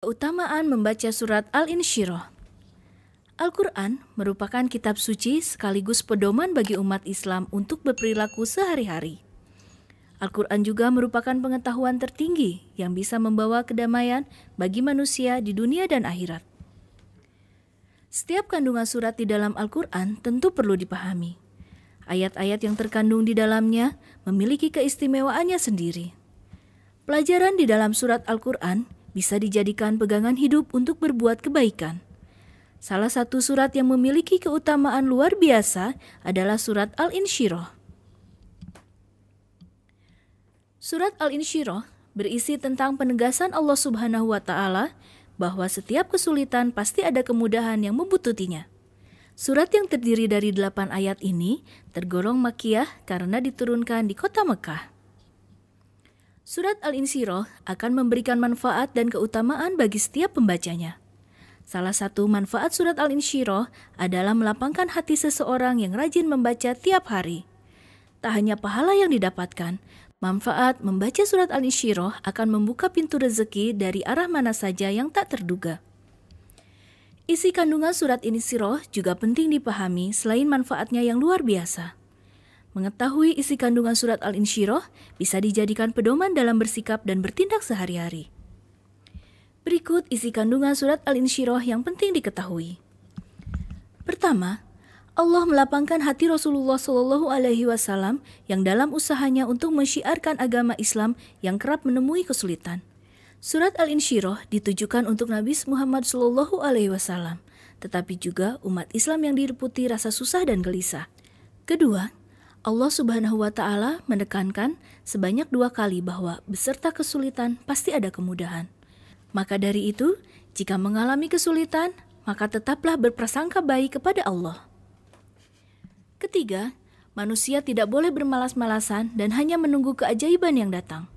Keutamaan membaca surat Al-Insyirah. Al-Quran merupakan kitab suci sekaligus pedoman bagi umat Islam untuk berperilaku sehari-hari. Al-Quran juga merupakan pengetahuan tertinggi yang bisa membawa kedamaian bagi manusia di dunia dan akhirat. Setiap kandungan surat di dalam Al-Quran tentu perlu dipahami. Ayat-ayat yang terkandung di dalamnya memiliki keistimewaannya sendiri. Pelajaran di dalam surat Al-Quran bisa dijadikan pegangan hidup untuk berbuat kebaikan. Salah satu surat yang memiliki keutamaan luar biasa adalah surat Al-Insyirah. Surat Al-Insyirah berisi tentang penegasan Allah Subhanahu wa Ta'ala bahwa setiap kesulitan pasti ada kemudahan yang membututinya. Surat yang terdiri dari 8 ayat ini tergolong Makkiyah karena diturunkan di kota Mekah. Surat Al-Insyirah akan memberikan manfaat dan keutamaan bagi setiap pembacanya. Salah satu manfaat surat Al-Insyirah adalah melapangkan hati seseorang yang rajin membaca tiap hari. Tak hanya pahala yang didapatkan, manfaat membaca surat Al-Insyirah akan membuka pintu rezeki dari arah mana saja yang tak terduga. Isi kandungan surat Al-Insyirah juga penting dipahami selain manfaatnya yang luar biasa. Mengetahui isi kandungan surat Al-Insyirah bisa dijadikan pedoman dalam bersikap dan bertindak sehari-hari. Berikut isi kandungan surat Al-Insyirah yang penting diketahui. Pertama, Allah melapangkan hati Rasulullah SAW yang dalam usahanya untuk mensyiarkan agama Islam yang kerap menemui kesulitan. Surat Al-Insyirah ditujukan untuk Nabi Muhammad SAW, tetapi juga umat Islam yang diliputi rasa susah dan gelisah. Kedua, Allah Subhanahu wa Ta'ala menekankan sebanyak 2 kali bahwa beserta kesulitan pasti ada kemudahan. Maka dari itu, jika mengalami kesulitan, maka tetaplah berprasangka baik kepada Allah. Ketiga, manusia tidak boleh bermalas-malasan dan hanya menunggu keajaiban yang datang.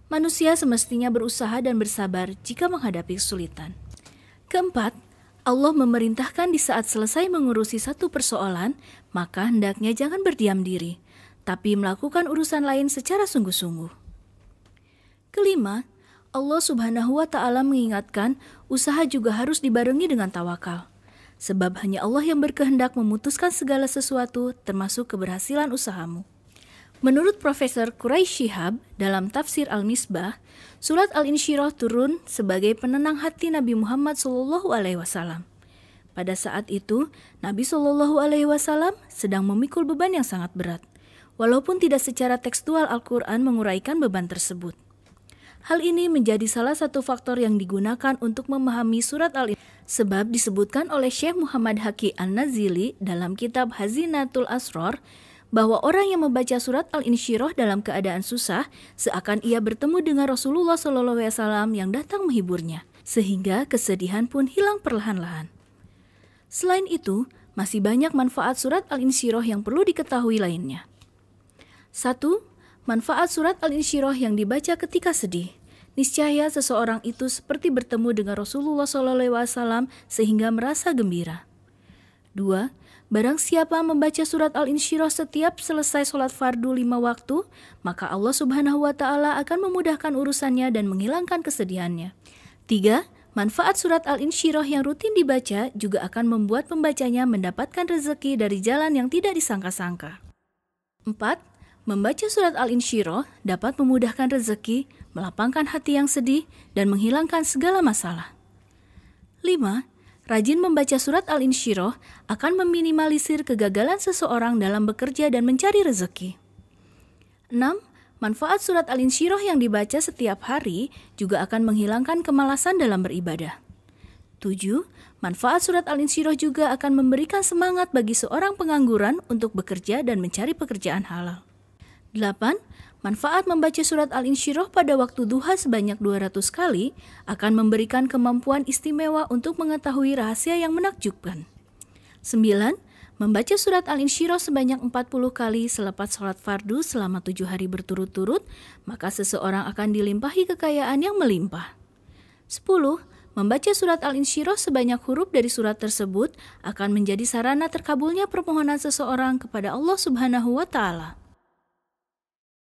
Manusia semestinya berusaha dan bersabar jika menghadapi kesulitan. Keempat, Allah memerintahkan di saat selesai mengurusi satu persoalan, maka hendaknya jangan berdiam diri, tapi melakukan urusan lain secara sungguh-sungguh. Kelima, Allah Subhanahu wa Ta'ala mengingatkan usaha juga harus dibarengi dengan tawakal. Sebab hanya Allah yang berkehendak memutuskan segala sesuatu termasuk keberhasilan usahamu. Menurut Profesor Quraish Shihab dalam tafsir Al-Misbah, surat Al-Insyirah turun sebagai penenang hati Nabi Muhammad SAW. Pada saat itu, Nabi SAW sedang memikul beban yang sangat berat, walaupun tidak secara tekstual Al-Quran menguraikan beban tersebut. Hal ini menjadi salah satu faktor yang digunakan untuk memahami surat Al-Insyirah, sebab disebutkan oleh Syekh Muhammad Haqi An-Nazili dalam kitab Hazinatul Asrar, bahwa orang yang membaca surat Al-Insyirah dalam keadaan susah seakan ia bertemu dengan Rasulullah SAW yang datang menghiburnya, sehingga kesedihan pun hilang perlahan-lahan. Selain itu, masih banyak manfaat surat Al-Insyirah yang perlu diketahui lainnya. 1. Manfaat surat Al-Insyirah yang dibaca ketika sedih. Niscaya seseorang itu seperti bertemu dengan Rasulullah SAW sehingga merasa gembira. 2. Barang siapa membaca surat Al-Insyirah setiap selesai sholat fardu 5 waktu, maka Allah Subhanahu wa Ta'ala akan memudahkan urusannya dan menghilangkan kesedihannya. 3. Manfaat surat Al-Insyirah yang rutin dibaca juga akan membuat pembacanya mendapatkan rezeki dari jalan yang tidak disangka-sangka. 4. Membaca surat Al-Insyirah dapat memudahkan rezeki, melapangkan hati yang sedih, dan menghilangkan segala masalah. 5. Rajin membaca surat Al-Insyirah akan meminimalisir kegagalan seseorang dalam bekerja dan mencari rezeki. 6. Manfaat surat Al-Insyirah yang dibaca setiap hari juga akan menghilangkan kemalasan dalam beribadah. 7. Manfaat surat Al-Insyirah juga akan memberikan semangat bagi seorang pengangguran untuk bekerja dan mencari pekerjaan halal. 8. Manfaat membaca surat Al-Insyirah pada waktu duha sebanyak 200 kali akan memberikan kemampuan istimewa untuk mengetahui rahasia yang menakjubkan. 9. Membaca surat Al-Insyirah sebanyak 40 kali selepas sholat fardu selama 7 hari berturut-turut, maka seseorang akan dilimpahi kekayaan yang melimpah. 10. Membaca surat Al-Insyirah sebanyak huruf dari surat tersebut akan menjadi sarana terkabulnya permohonan seseorang kepada Allah Subhanahu wa Ta'ala.